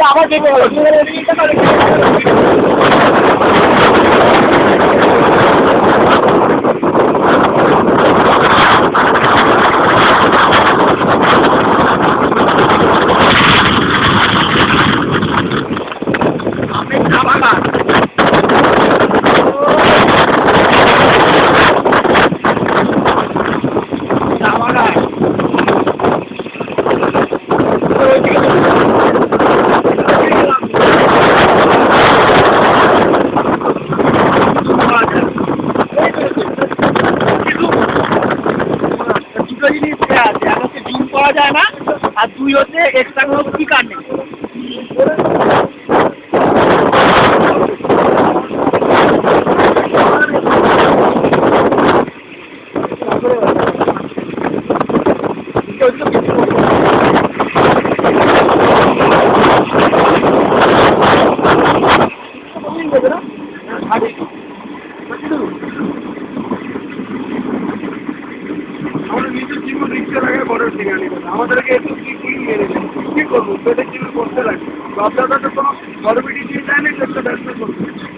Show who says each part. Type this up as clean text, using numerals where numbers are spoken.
Speaker 1: আবার যেতে হবে করা যায় না আর দুই হচ্ছে এক্সট্রা কোনো স্পিকার নেই আমাদেরকে একটু কি করবো পেটের জীবন করতে লাগে আপনাদের তো কোনো গভর্নমেন্ট দিয়ে দেয় না একটা ব্যবসা করবে